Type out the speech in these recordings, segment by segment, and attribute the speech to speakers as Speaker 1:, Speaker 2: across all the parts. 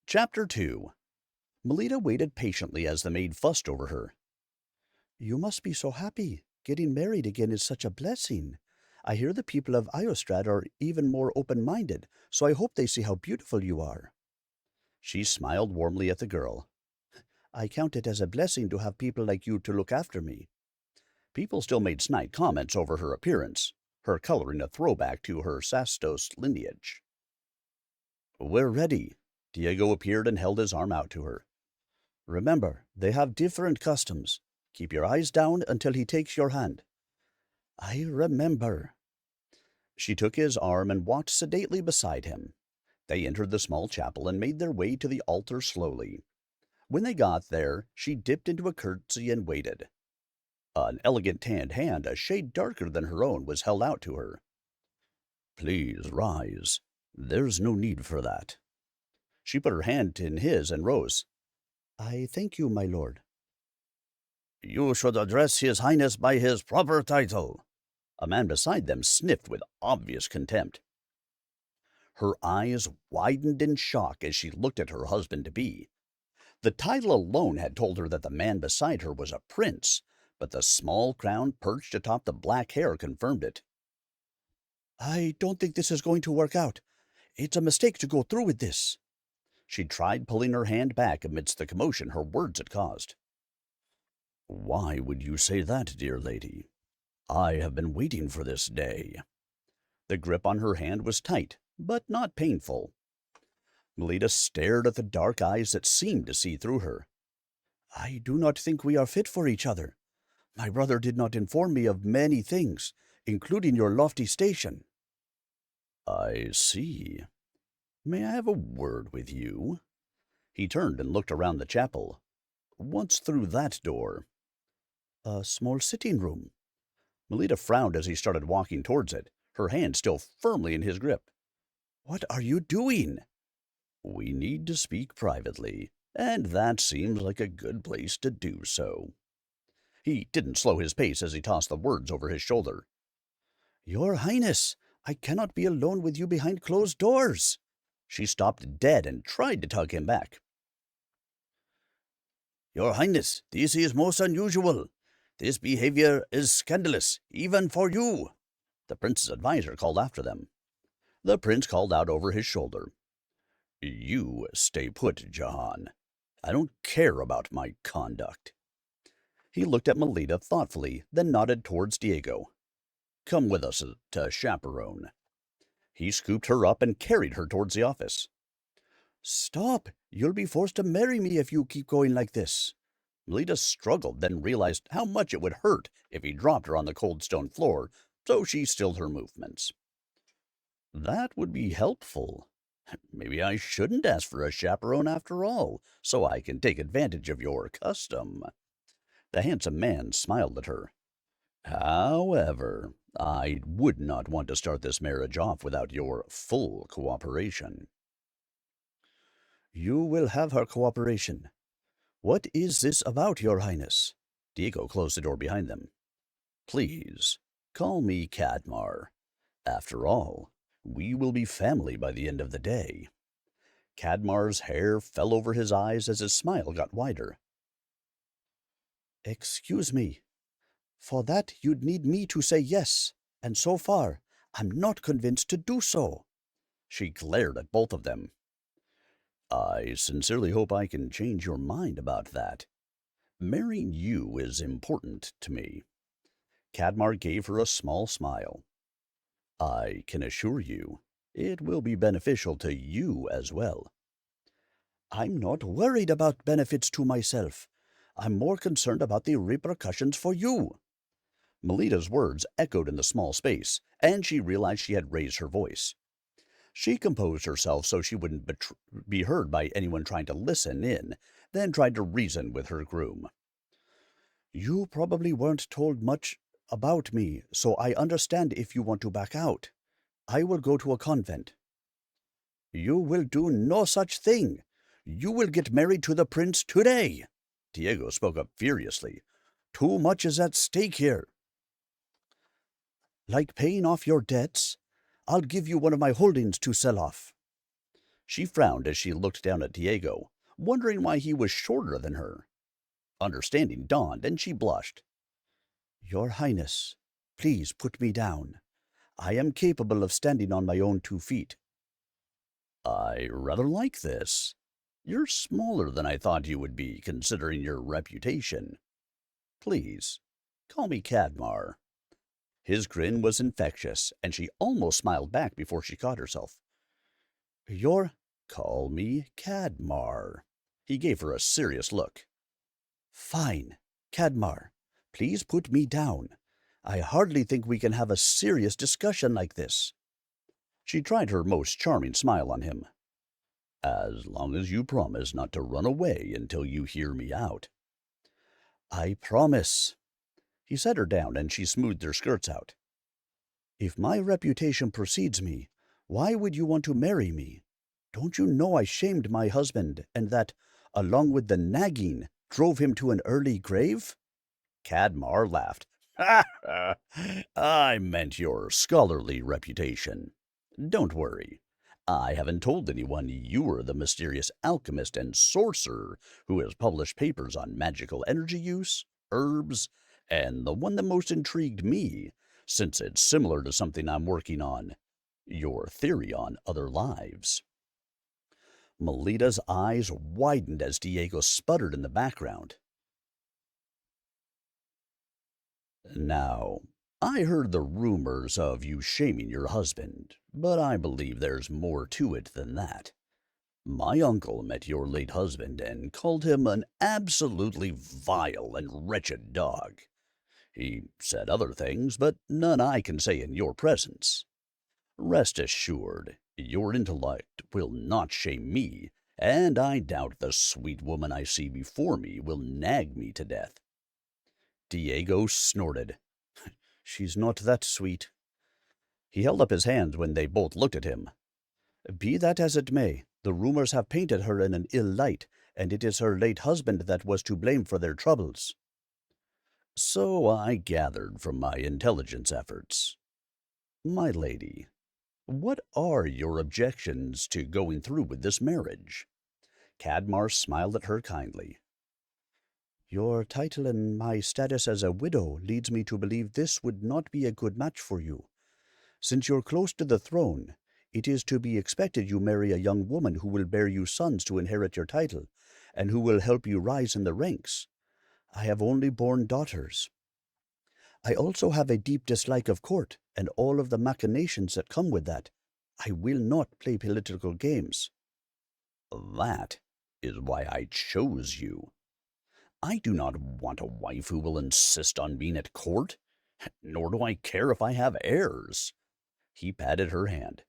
Speaker 1: Chapter 2. Melita waited patiently as the maid fussed over her.
Speaker 2: You must be so happy. Getting married again is such a blessing. I hear the people of Iostrad are even more open-minded, so I hope they see how beautiful you are.
Speaker 1: She smiled warmly at the girl.
Speaker 2: I count it as a blessing to have people like you to look after me.
Speaker 1: People still made snide comments over her appearance, her coloring a throwback to her Sastos lineage.
Speaker 2: We're ready.
Speaker 1: Diego appeared and held his arm out to her.
Speaker 2: Remember, they have different customs. Keep your eyes down until he takes your hand. I remember.
Speaker 1: She took his arm and walked sedately beside him. They entered the small chapel and made their way to the altar slowly. When they got there, she dipped into a curtsy and waited. An elegant tanned hand, a shade darker than her own, was held out to her.
Speaker 2: Please rise. There's no need for that.
Speaker 1: She put her hand in his and rose.
Speaker 2: I thank you, my lord.
Speaker 1: You should address His Highness by his proper title. A man beside them sniffed with obvious contempt. Her eyes widened in shock as she looked at her husband-to-be. The title alone had told her that the man beside her was a prince, but the small crown perched atop the black hair confirmed it.
Speaker 2: I don't think this is going to work out. It's a mistake to go through with this.
Speaker 1: She tried pulling her hand back amidst the commotion her words had caused.
Speaker 2: Why would you say that, dear lady? I have been waiting for this day.
Speaker 1: The grip on her hand was tight, but not painful. Melita stared at the dark eyes that seemed to see through her.
Speaker 2: I do not think we are fit for each other. My brother did not inform me of many things, including your lofty station.
Speaker 1: I see. May I have a word with you? He turned and looked around the chapel. What's through that door?
Speaker 2: A small sitting room.
Speaker 1: Melita frowned as he started walking towards it, her hand still firmly in his grip.
Speaker 2: What are you doing?
Speaker 1: We need to speak privately, and that seems like a good place to do so. He didn't slow his pace as he tossed the words over his shoulder.
Speaker 2: Your Highness, I cannot be alone with you behind closed doors.
Speaker 1: She stopped dead and tried to tug him back.
Speaker 2: Your Highness, this is most unusual. This behavior is scandalous, even for you.
Speaker 1: The prince's advisor called after them. The prince called out over his shoulder. You stay put, Jahan. I don't care about my conduct. He looked at Melita thoughtfully, then nodded towards Diego. Come with us to chaperone. He scooped her up and carried her towards the office.
Speaker 2: Stop! You'll be forced to marry me if you keep going like this.
Speaker 1: Melita struggled, then realized how much it would hurt if he dropped her on the cold stone floor, so she stilled her movements. That would be helpful. Maybe I shouldn't ask for a chaperone after all, so I can take advantage of your custom. The handsome man smiled at her. However, I would not want to start this marriage off without your full cooperation.
Speaker 2: You will have her cooperation. What is this about, Your Highness?
Speaker 1: Diego closed the door behind them. Please, call me Cadmar. After all, we will be family by the end of the day. Cadmar's hair fell over his eyes as his smile got wider.
Speaker 2: Excuse me. For that, you'd need me to say yes, and so far, I'm not convinced to do so.
Speaker 1: She glared at both of them. I sincerely hope I can change your mind about that. Marrying you is important to me. Cadmar gave her a small smile. I can assure you, it will be beneficial to you as well.
Speaker 2: I'm not worried about benefits to myself. I'm more concerned about the repercussions for you.
Speaker 1: Melita's words echoed in the small space, and she realized she had raised her voice. She composed herself so she wouldn't be heard by anyone trying to listen in, then tried to reason with her groom.
Speaker 2: You probably weren't told much about me, so I understand if you want to back out. I will go to a convent. You will do no such thing. You will get married to the prince today.
Speaker 1: Diego spoke up furiously.
Speaker 2: Too much is at stake here. Like paying off your debts? I'll give you one of my holdings to sell off.
Speaker 1: She frowned as she looked down at Diego, wondering why he was shorter than her. Understanding dawned, and she blushed.
Speaker 2: Your Highness, please put me down. I am capable of standing on my own 2 feet.
Speaker 1: I rather like this. You're smaller than I thought you would be, considering your reputation. Please, call me Cadmar. His grin was infectious, and she almost smiled back before she caught herself.
Speaker 2: Your
Speaker 1: Call me Cadmar. He gave her a serious look.
Speaker 2: Fine. Cadmar, please put me down. I hardly think we can have a serious discussion like this.
Speaker 1: She tried her most charming smile on him. As long as you promise not to run away until you hear me out.
Speaker 2: I promise.
Speaker 1: He set her down, and she smoothed her skirts out.
Speaker 2: If my reputation precedes me, why would you want to marry me? Don't you know I shamed my husband, and that, along with the nagging, drove him to an early grave?
Speaker 1: Cadmar laughed. I meant your scholarly reputation. Don't worry. I haven't told anyone you are the mysterious alchemist and sorcerer who has published papers on magical energy use, herbs, and the one that most intrigued me, since it's similar to something I'm working on, your theory on other lives. Melita's eyes widened as Diego sputtered in the background. Now, I heard the rumors of you shaming your husband, but I believe there's more to it than that. My uncle met your late husband and called him an absolutely vile and wretched dog. He said other things, but none I can say in your presence. Rest assured, your intellect will not shame me, and I doubt the sweet woman I see before me will nag me to death. Diego snorted.
Speaker 2: She's not that sweet.
Speaker 1: He held up his hands when they both looked at him.
Speaker 2: Be that as it may, the rumors have painted her in an ill light, and it is her late husband that was to blame for their troubles.
Speaker 1: So I gathered from my intelligence efforts. My lady, what are your objections to going through with this marriage? Cadmar smiled at her kindly.
Speaker 2: Your title and my status as a widow leads me to believe this would not be a good match for you. Since you're close to the throne, it is to be expected you marry a young woman who will bear you sons to inherit your title, and who will help you rise in the ranks. I have only borne daughters. I also have a deep dislike of court and all of the machinations that come with that. I will not play political games.
Speaker 1: That is why I chose you. I do not want a wife who will insist on being at court, nor do I care if I have heirs. He patted her hand.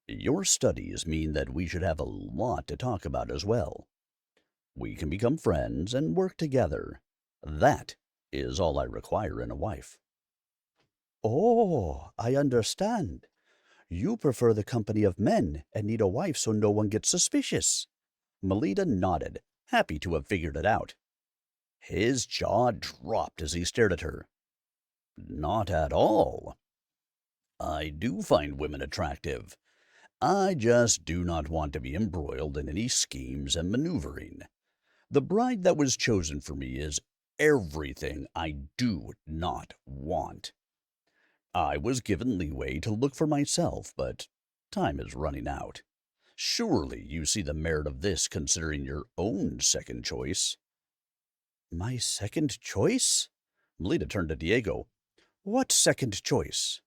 Speaker 1: Your studies mean that we should have a lot to talk about as well. We can become friends and work together. That is all I require in a wife.
Speaker 2: Oh, I understand. You prefer the company of men and need a wife so no one gets suspicious.
Speaker 1: Melita nodded, happy to have figured it out. His jaw dropped as he stared at her. Not at all. I do find women attractive. I just do not want to be embroiled in any schemes and maneuvering. The bride that was chosen for me is everything I do not want. I was given leeway to look for myself, but time is running out. Surely you see the merit of this considering your own second choice.
Speaker 2: My second choice?
Speaker 1: Melita turned to Diego.
Speaker 2: What second choice?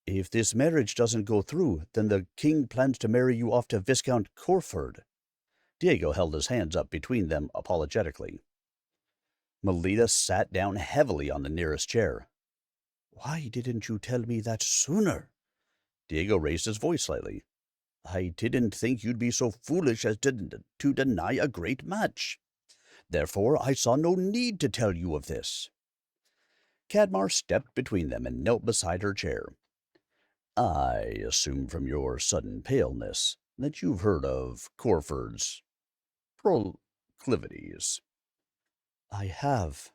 Speaker 2: If this marriage doesn't go through, then the king plans to marry you off to Viscount Corford.
Speaker 1: Diego held his hands up between them apologetically. Melita sat down heavily on the nearest chair.
Speaker 2: Why didn't you tell me that sooner?
Speaker 1: Diego raised his voice slightly.
Speaker 2: I didn't think you'd be so foolish as to deny a great match. Therefore, I saw no need to tell you of this.
Speaker 1: Cadmar stepped between them and knelt beside her chair. I assume from your sudden paleness that you've heard of Corford's proclivities.
Speaker 2: I have.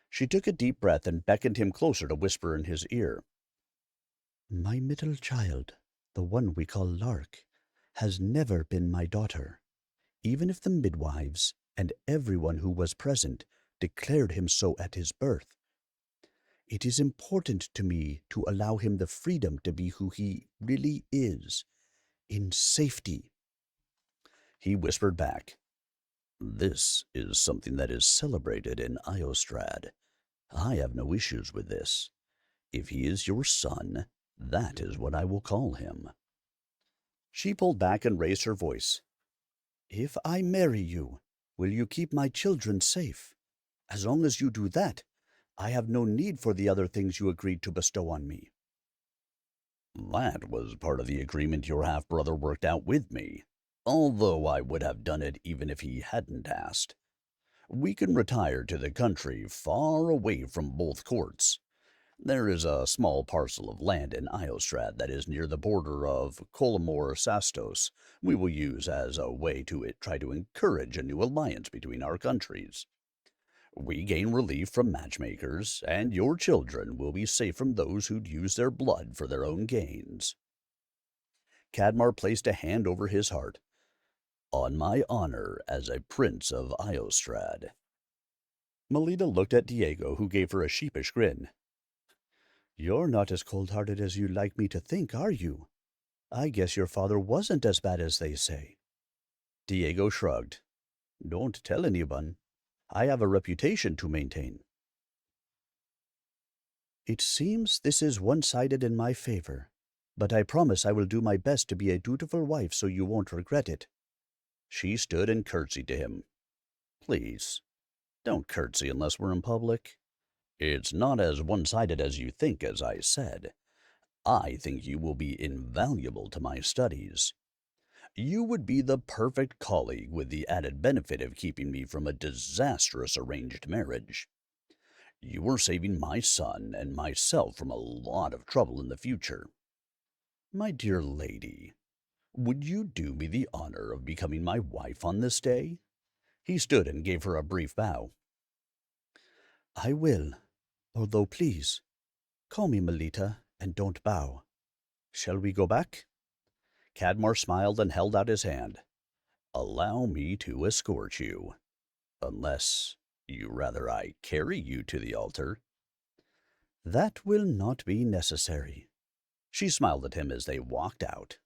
Speaker 2: She took a deep breath and beckoned him closer to whisper in his ear. My middle child, the one we call Lark, has never been my daughter, even if the midwives and everyone who was present declared him so at his birth. It is important to me to allow him the freedom to be who he really is, in safety.
Speaker 1: He whispered back, "This is something that is celebrated in Iostrad. I have no issues with this. If he is your son, that is what I will call him."
Speaker 2: She pulled back and raised her voice. "If I marry you, will you keep my children safe? As long as you do that, I have no need for the other things you agreed to bestow on me."
Speaker 1: That was part of the agreement your half-brother worked out with me, although I would have done it even if he hadn't asked. We can retire to the country far away from both courts. There is a small parcel of land in Iostrad that is near the border of Colomor Sastos we will use as a way to try to encourage a new alliance between our countries. We gain relief from matchmakers, and your children will be safe from those who'd use their blood for their own gains." Cadmar placed a hand over his heart. "On my honor as a prince of Iostrad."
Speaker 2: Melita looked at Diego, who gave her a sheepish grin. "You're not as cold-hearted as you'd like me to think, are you? I guess your father wasn't as bad as they say."
Speaker 1: Diego shrugged.
Speaker 2: "Don't tell anyone. I have a reputation to maintain." "It seems this is one-sided in my favor, but I promise I will do my best to be a dutiful wife so you won't regret it."
Speaker 1: She stood and curtsied to him. "Please, don't curtsy unless we're in public. It's not as one-sided as you think, as I said. I think you will be invaluable to my studies. You would be the perfect colleague with the added benefit of keeping me from a disastrous arranged marriage. You are saving my son and myself from a lot of trouble in the future. My dear lady, would you do me the honor of becoming my wife on this day?" He stood and gave her a brief bow.
Speaker 2: "I will, although please, call me Melita and don't bow. Shall we go back?"
Speaker 1: Cadmar smiled and held out his hand. "Allow me to escort you. Unless you rather I carry you to the altar."
Speaker 2: "That will not be necessary."
Speaker 1: She smiled at him as they walked out.